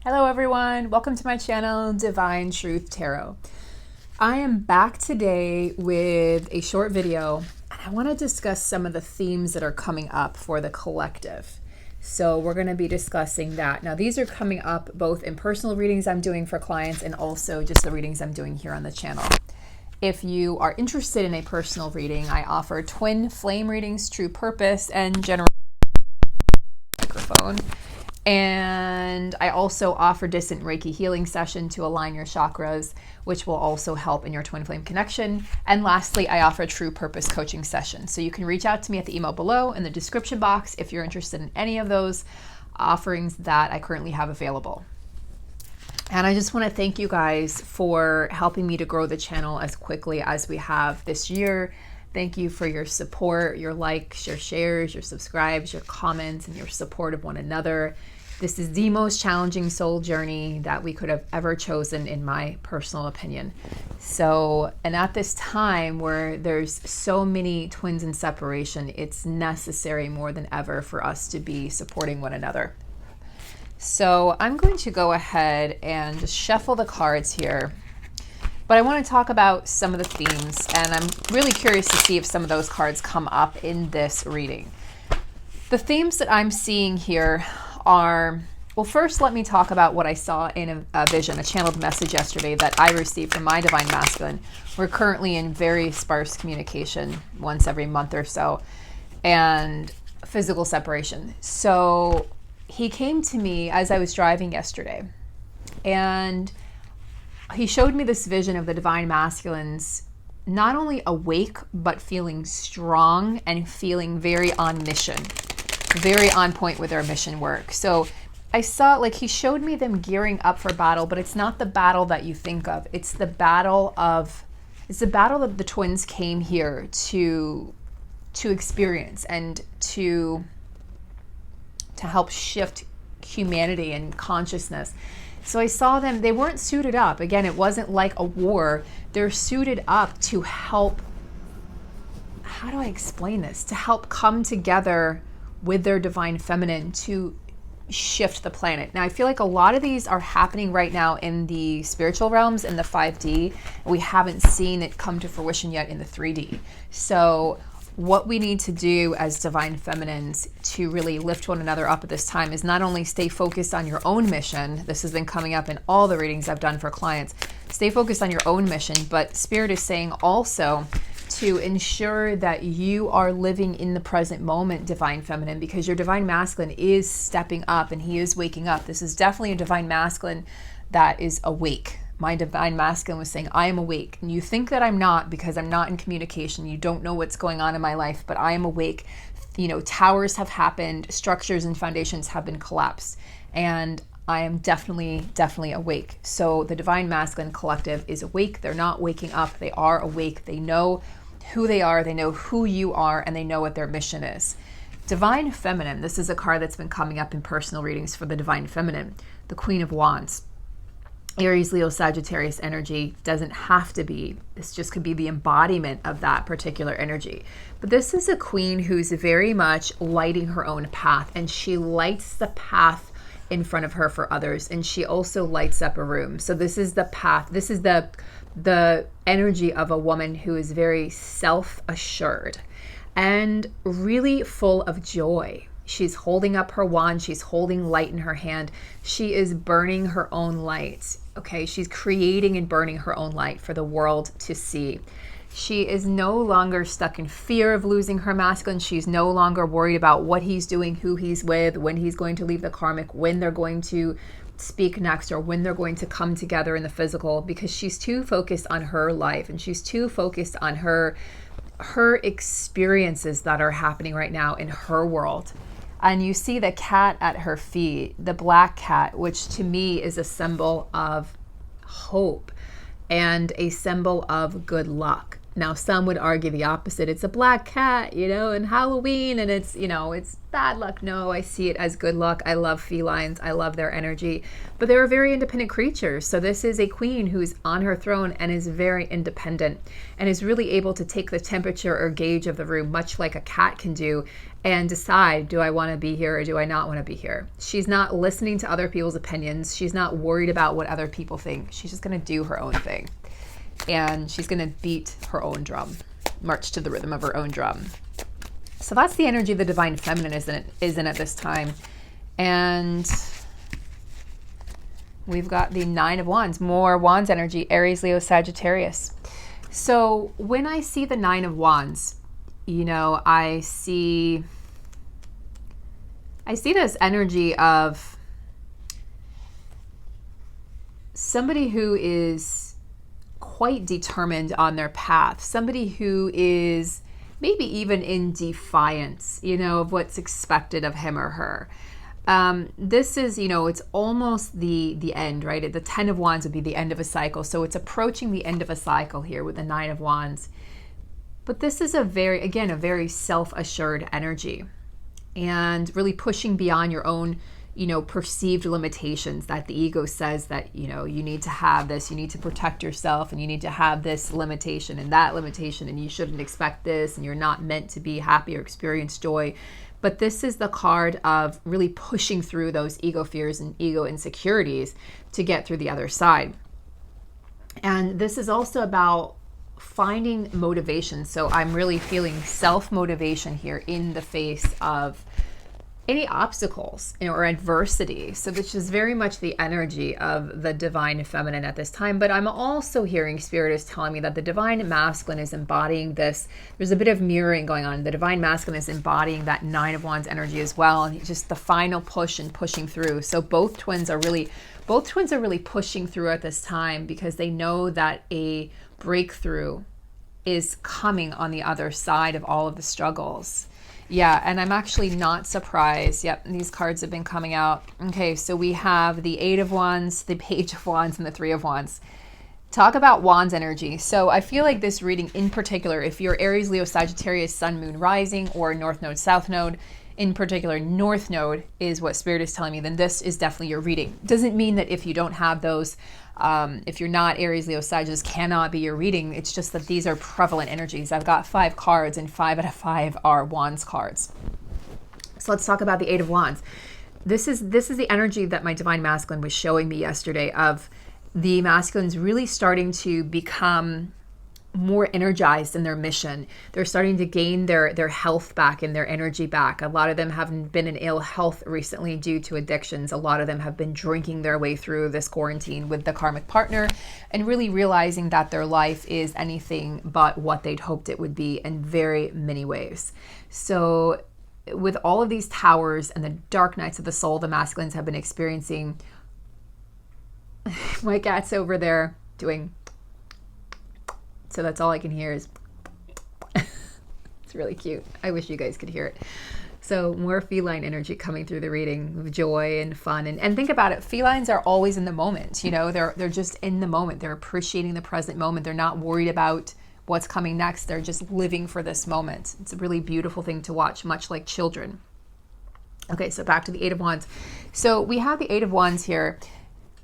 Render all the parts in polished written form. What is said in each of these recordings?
Hello everyone, welcome to my channel, Divine Truth Tarot. I am back today with a short video and I want to discuss some of the themes that are coming up for the collective. So we're going to be discussing that. Now these are coming up both in personal readings I'm doing for clients and also just the readings I'm doing here on the channel. If you are interested in a personal reading, I offer twin flame readings, true purpose, and general microphone. And I also offer distant Reiki healing session to align your chakras, which will also help in your twin flame connection. And lastly, I offer true purpose coaching session. So you can reach out to me at the email below in the description box if you're interested in any of those offerings that I currently have available. And I just want to thank you guys for helping me to grow the channel as quickly as we have this year. Thank you for your support, your likes, your shares, your subscribes, your comments, and your support of one another. This is the most challenging soul journey that we could have ever chosen, in my personal opinion. So, and at this time where there's so many twins in separation, it's necessary more than ever for us to be supporting one another. So I'm going to go ahead and just shuffle the cards here. But I want to talk about some of the themes, and I'm really curious to see if some of those cards come up in this reading. The themes that I'm seeing here are, well, first let me talk about what I saw in a vision, a channeled message yesterday that I received from my divine masculine. We're currently in very sparse communication once every month or so, and physical separation. So he came to me as I was driving yesterday, and he showed me this vision of the divine masculines not only awake, but feeling strong and feeling very on mission, very on point with their mission work. So I saw, like, he showed me them gearing up for battle, but it's not the battle that you think of. It's the battle that the twins came here to experience and to help shift humanity and consciousness. So I saw them, they weren't suited up. Again, it wasn't like a war. They're suited up to help, how do I explain this? To help come together with their divine feminine to shift the planet. Now, I feel like a lot of these are happening right now in the spiritual realms, in the 5D. We haven't seen it come to fruition yet in the 3D. So what we need to do as divine feminines to really lift one another up at this time is not only stay focused on your own mission. This has been coming up in all the readings I've done for clients. Stay focused on your own mission, but Spirit is saying also to ensure that you are living in the present moment, divine feminine, because your divine masculine is stepping up and he is waking up. This is definitely a divine masculine that is awake. My divine masculine was saying, I am awake. And you think that I'm not because I'm not in communication. You don't know what's going on in my life, but I am awake. You know, towers have happened, structures and foundations have been collapsed. And I am definitely awake. So the divine masculine collective is awake. They're not waking up. They are awake. They know who they are. They know who you are, and they know what their mission is. Divine feminine. This is a card that's been coming up in personal readings for the divine feminine, the Queen of Wands. Aries, Leo, Sagittarius energy doesn't have to be. This just could be the embodiment of that particular energy. But this is a queen who's very much lighting her own path, and she lights the path in front of her for others, and she also lights up a room. So this is the path. This is the energy of a woman who is very self-assured and really full of joy. She's holding up her wand. She's holding light in her hand. She is burning her own light. Okay, she's creating and burning her own light for the world to see. She is no longer stuck in fear of losing her masculine. She's no longer worried about what he's doing, who he's with, when he's going to leave the karmic, when they're going to speak next, or when they're going to come together in the physical, because she's too focused on her life and she's too focused on her experiences that are happening right now in her world. And you see the cat at her feet, the black cat, which to me is a symbol of hope and a symbol of good luck. Now, some would argue the opposite. It's a black cat, and Halloween, and it's, it's bad luck. No, I see it as good luck. I love felines. I love their energy. But they're very independent creatures. So this is a queen who's on her throne and is very independent and is really able to take the temperature or gauge of the room, much like a cat can do, and decide, do I want to be here or do I not want to be here? She's not listening to other people's opinions. She's not worried about what other people think. She's just going to do her own thing. And she's going to beat her own drum, march to the rhythm of her own drum. So that's the energy the divine feminine is in at this time. And we've got the 9 of Wands, more Wands energy, Aries, Leo, Sagittarius. So when I see the 9 of Wands, I see this energy of somebody who is quite determined on their path, somebody who is maybe even in defiance, of what's expected of him or her. This is, it's almost the end, right? The 10 of Wands would be the end of a cycle. So it's approaching the end of a cycle here with the 9 of Wands. But this is a very self-assured energy and really pushing beyond your own perceived limitations that the ego says that, you need to have this, you need to protect yourself, and you need to have this limitation and that limitation, and you shouldn't expect this, and you're not meant to be happy or experience joy. But this is the card of really pushing through those ego fears and ego insecurities to get through the other side. And this is also about finding motivation. So I'm really feeling self-motivation here in the face of any obstacles or adversity. So this is very much the energy of the divine feminine at this time. But I'm also hearing Spirit is telling me that the divine masculine is embodying this. There's a bit of mirroring going on. The divine masculine is embodying that 9 of Wands energy as well. And just the final push and pushing through. So both twins are really pushing through at this time because they know that a breakthrough is coming on the other side of all of the struggles. Yeah, and I'm actually not surprised. Yep, these cards have been coming out. Okay, so we have the 8 of Wands, the Page of Wands, and the 3 of Wands. Talk about Wands energy. So I feel like this reading in particular, if you're Aries, Leo, Sagittarius, Sun, Moon, Rising, or North Node, South Node, in particular, North Node is what Spirit is telling me, then this is definitely your reading. Doesn't mean that if you don't have those, if you're not Aries, Leo, Sagittarius, cannot be your reading. It's just that these are prevalent energies. I've got 5 cards, and 5 out of 5 are Wands cards. So let's talk about the 8 of Wands. This is the energy that my divine masculine was showing me yesterday, of the masculines really starting to become more energized in their mission. They're starting to gain their health back and their energy back. A lot of them have been in ill health recently due to addictions. A lot of them have been drinking their way through this quarantine with the karmic partner and really realizing that their life is anything but what they'd hoped it would be in very many ways. So with all of these towers and the dark nights of the soul the masculines have been experiencing, my cat's over there doing, so that's all I can hear is it's really cute. I wish you guys could hear it. So more feline energy coming through the reading of joy and fun. And think about it. Felines are always in the moment. They're just in the moment. They're appreciating the present moment. They're not worried about what's coming next. They're just living for this moment. It's a really beautiful thing to watch, much like children. Okay, so back to the 8 of Wands. So we have the 8 of Wands here.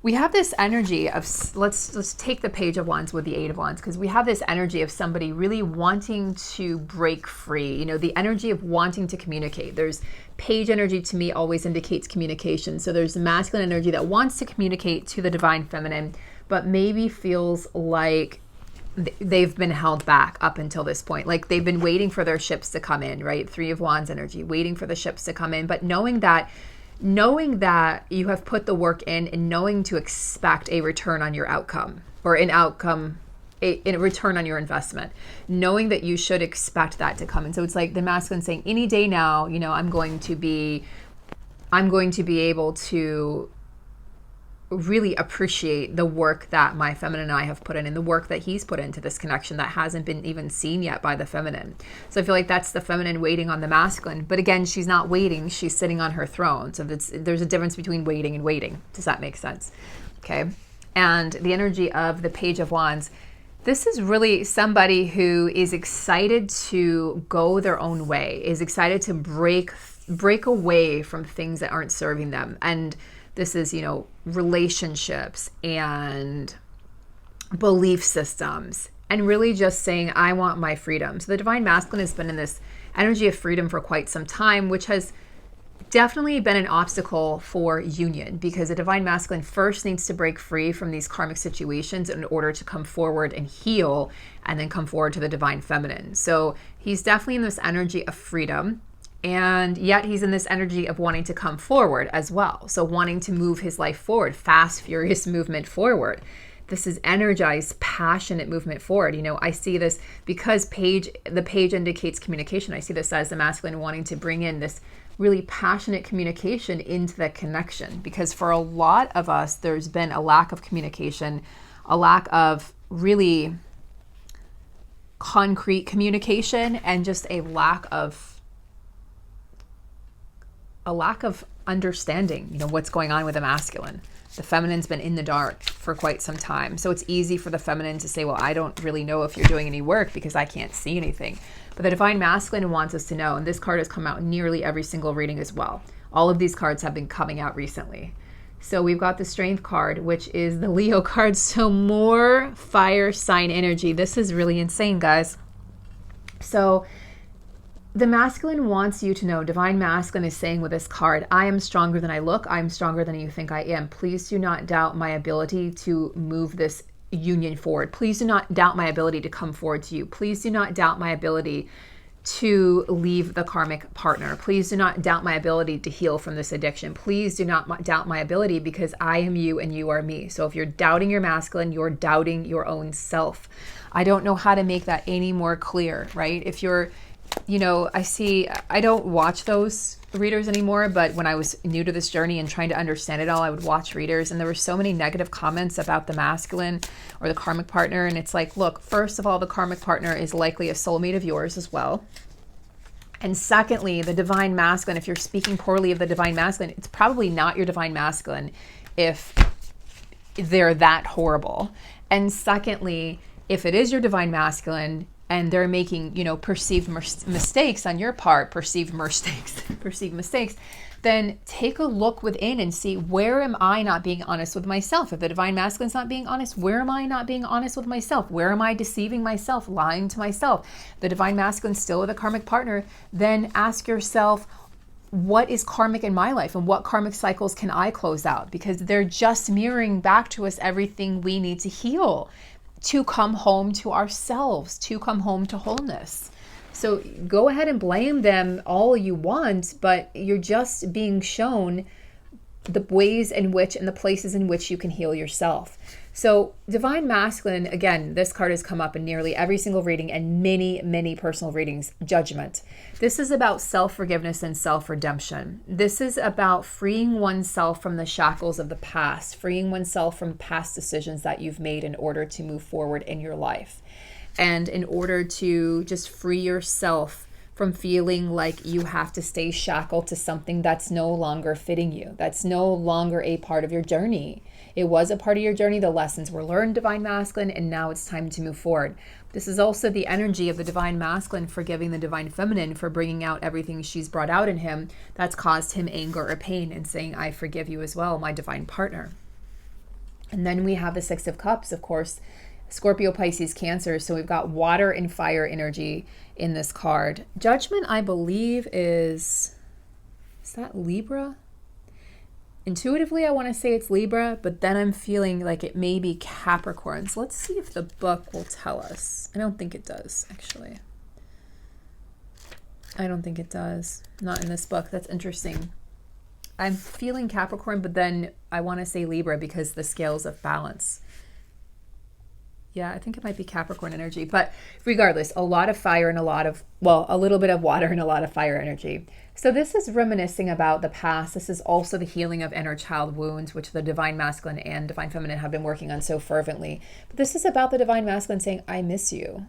We have this energy of, let's take the Page of Wands with the 8 of Wands, because we have this energy of somebody really wanting to break free, the energy of wanting to communicate. There's Page energy, to me, always indicates communication. So there's masculine energy that wants to communicate to the divine feminine, but maybe feels like they've been held back up until this point. Like they've been waiting for their ships to come in, right? 3 of Wands energy, waiting for the ships to come in, but knowing that you have put the work in and knowing to expect a return on your outcome, or a return on your investment, knowing that you should expect that to come. And so it's like the masculine saying, any day now, I'm going to be able to really appreciate the work that my feminine and I have put in, and the work that he's put into this connection that hasn't been even seen yet by the feminine. So I feel like that's the feminine waiting on the masculine. But again, she's not waiting, she's sitting on her throne. So there's a difference between waiting and waiting. Does that make sense? Okay. And the energy of the Page of Wands, This is really somebody who is excited to go their own way, is excited to break away from things that aren't serving them. And this is, relationships and belief systems, and really just saying, I want my freedom. So the divine masculine has been in this energy of freedom for quite some time, which has definitely been an obstacle for union, because the divine masculine first needs to break free from these karmic situations in order to come forward and heal, and then come forward to the divine feminine. So he's definitely in this energy of freedom, and yet he's in this energy of wanting to come forward as well. So wanting to move his life forward, fast, furious movement forward. This is energized, passionate movement forward. I see this because the page indicates communication. I see this as the masculine wanting to bring in this really passionate communication into the connection, because for a lot of us, there's been a lack of communication, a lack of really concrete communication, and just a lack of understanding, what's going on with the masculine. The feminine's been in the dark for quite some time. So it's easy for the feminine to say, well, I don't really know if you're doing any work because I can't see anything. But the divine masculine wants us to know, and this card has come out nearly every single reading as well. All of these cards have been coming out recently. So we've got the Strength card, which is the Leo card. So more fire sign energy. This is really insane, guys. So the masculine wants you to know, divine masculine is saying with this card, I am stronger than I look. I am stronger than you think I am. Please do not doubt my ability to move this union forward. Please do not doubt my ability to come forward to you. Please do not doubt my ability to leave the karmic partner. Please do not doubt my ability to heal from this addiction. Please do not doubt my ability, because I am you and you are me. So if you're doubting your masculine, you're doubting your own self. I don't know how to make that any more clear, right? If you're I don't watch those readers anymore, but when I was new to this journey and trying to understand it all, I would watch readers, and there were so many negative comments about the masculine or the karmic partner. And it's like, look, first of all, the karmic partner is likely a soulmate of yours as well. And secondly, the divine masculine, if you're speaking poorly of the divine masculine, it's probably not your divine masculine if they're that horrible. And secondly, if it is your divine masculine, and they're making, perceived mistakes on your part, perceived mistakes, then take a look within and see, where am I not being honest with myself? If the divine masculine's not being honest, where am I not being honest with myself? Where am I deceiving myself, lying to myself? The divine masculine's still with a karmic partner, then ask yourself, what is karmic in my life, and what karmic cycles can I close out? Because they're just mirroring back to us everything we need to heal, to come home to ourselves, to come home to wholeness. So go ahead and blame them all you want, but you're just being shown the ways in which and the places in which you can heal yourself. So divine masculine, again, this card has come up in nearly every single reading and many, many personal readings. Judgment. This is about self-forgiveness and self-redemption. This is about freeing oneself from the shackles of the past, freeing oneself from past decisions that you've made in order to move forward in your life. And in order to just free yourself from feeling like you have to stay shackled to something that's no longer fitting you, that's no longer a part of your journey. It was a part of your journey. The lessons were learned, divine masculine, and now it's time to move forward. This is also the energy of the divine masculine forgiving the divine feminine for bringing out everything she's brought out in him that's caused him anger or pain, and saying, I forgive you as well, my divine partner. And then we have the Six of Cups, of course, Scorpio, Pisces, Cancer. So we've got water and fire energy in this card. Judgment, I believe, is that Libra? Intuitively, I want to say it's Libra, but then I'm feeling like it may be Capricorn. So let's see if the book will tell us. I don't think it does, actually. I don't think it does. Not in this book. That's interesting. I'm feeling Capricorn, but then I want to say Libra because the scales of balance. Yeah, I think it might be Capricorn energy. But regardless, a lot of fire and a little bit of water and a lot of fire energy. So this is reminiscing about the past. This is also the healing of inner child wounds, which the divine masculine and divine feminine have been working on so fervently. But this is about the divine masculine saying, I miss you.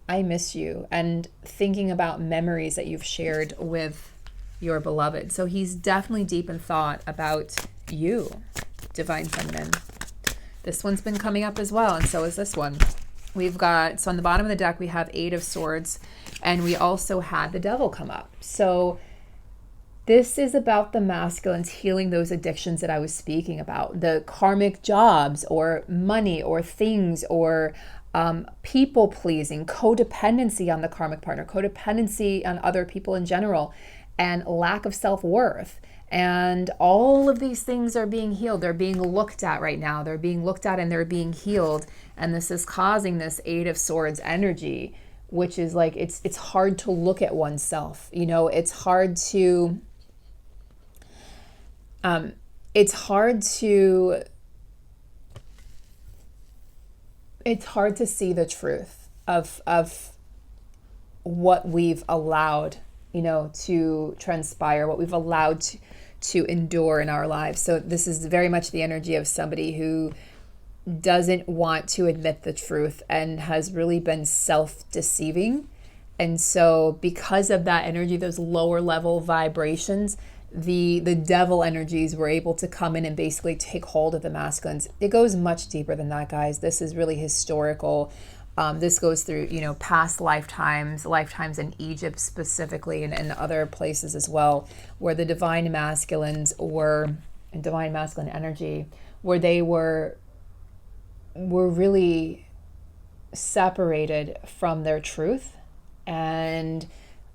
I miss you. And thinking about memories that you've shared with your beloved. So he's definitely deep in thought about you, divine feminine. This one's been coming up as well, and so is this one. we've got, so on the bottom of the deck, we have 8 of Swords, and we also had the Devil come up. So this is about the masculines healing those addictions that I was speaking about, the karmic jobs or money or things or people pleasing, codependency on the karmic partner, codependency on other people in general, and lack of self-worth. And all of these things are being healed. They're being looked at right now. They're being looked at and they're being healed. And this is causing this 8 of Swords energy, which is like, it's hard to look at oneself. You know, it's hard to see the truth of what we've allowed, you know, to transpire, what we've allowed to endure in our lives. So this is very much the energy of somebody who doesn't want to admit the truth and has really been self-deceiving. And so because of that energy, those lower level vibrations, the devil energies were able to come in and basically take hold of the masculines. It goes much deeper than that, guys. This is really historical. This goes through, you know, past lifetimes in Egypt specifically, and other places as well, where the divine masculines were, and divine masculine energy, where they were really separated from their truth, and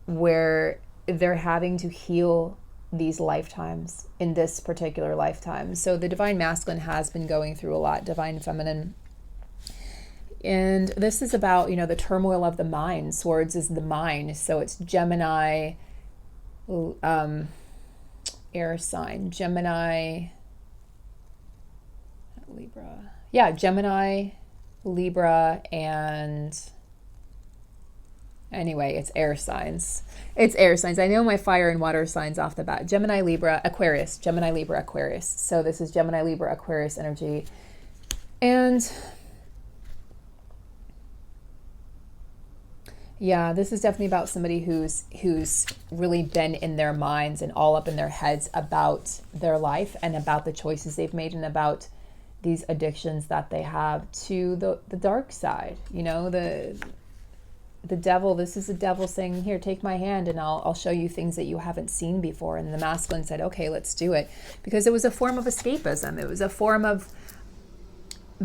where they're having to heal these lifetimes in this particular lifetime. So the divine masculine has been going through a lot, divine feminine. And this is about, you know, the turmoil of the mind. Swords is the mind. So it's Gemini, air sign, Gemini, Libra. Yeah, Gemini, Libra, and anyway, it's air signs. It's air signs. I know my fire and water signs off the bat. Gemini, Libra, Aquarius. Gemini, Libra, Aquarius. So this is Gemini, Libra, Aquarius energy. And yeah, this is definitely about somebody who's really been in their minds and all up in their heads about their life and about the choices they've made and about these addictions that they have to the dark side. You know, the devil, this is the devil saying, here, take my hand and I'll show you things that you haven't seen before. And the masculine said, okay, let's do it. Because it was a form of escapism. It was a form of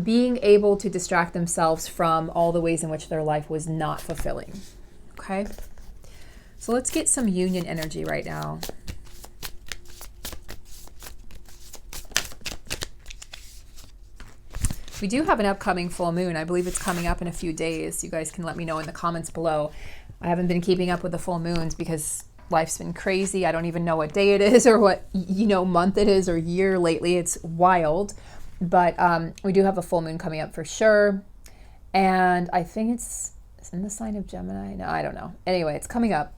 being able to distract themselves from all the ways in which their life was not fulfilling. Okay? So let's get some union energy right now. We do have an upcoming full moon. I believe it's coming up in a few days. You guys can let me know in the comments below. I haven't been keeping up with the full moons because life's been crazy. I don't even know what day it is or what, you know, month it is or year lately. It's wild. But we do have a full moon coming up for sure. And I think it's in the sign of Gemini. No, I don't know. Anyway, it's coming up.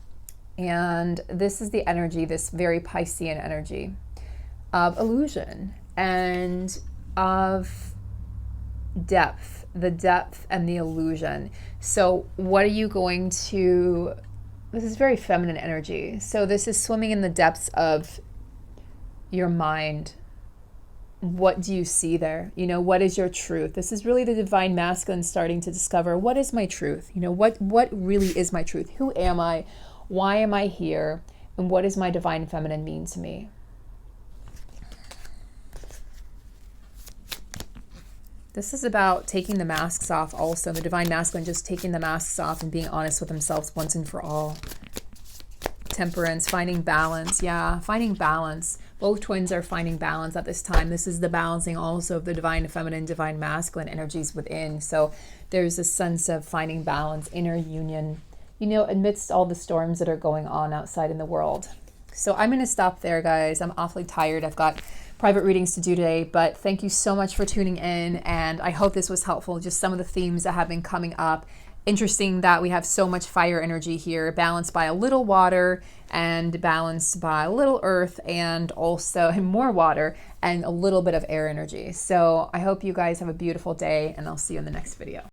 And this is the energy, this very Piscean energy of illusion and of depth, the depth and the illusion. So what are you going to, this is very feminine energy. So this is swimming in the depths of your mind. What do you see there? You know, what is your truth? This is really the divine masculine starting to discover, what is my truth? You know, what really is my truth? Who am I? Why am I here? And what does my divine feminine mean to me? This is about taking the masks off also. The divine masculine just taking the masks off and being honest with themselves once and for all. Temperance, finding balance. Yeah, finding balance. Both twins are finding balance at this time. This is the balancing also of the divine feminine, divine masculine energies within. So there's a sense of finding balance, inner union, you know, amidst all the storms that are going on outside in the world. So I'm going to stop there, guys. I'm awfully tired. I've got private readings to do today, but thank you so much for tuning in. And I hope this was helpful. Just some of the themes that have been coming up. Interesting that we have so much fire energy here, balanced by a little water and balanced by a little earth and also more water and a little bit of air energy. So I hope you guys have a beautiful day and I'll see you in the next video.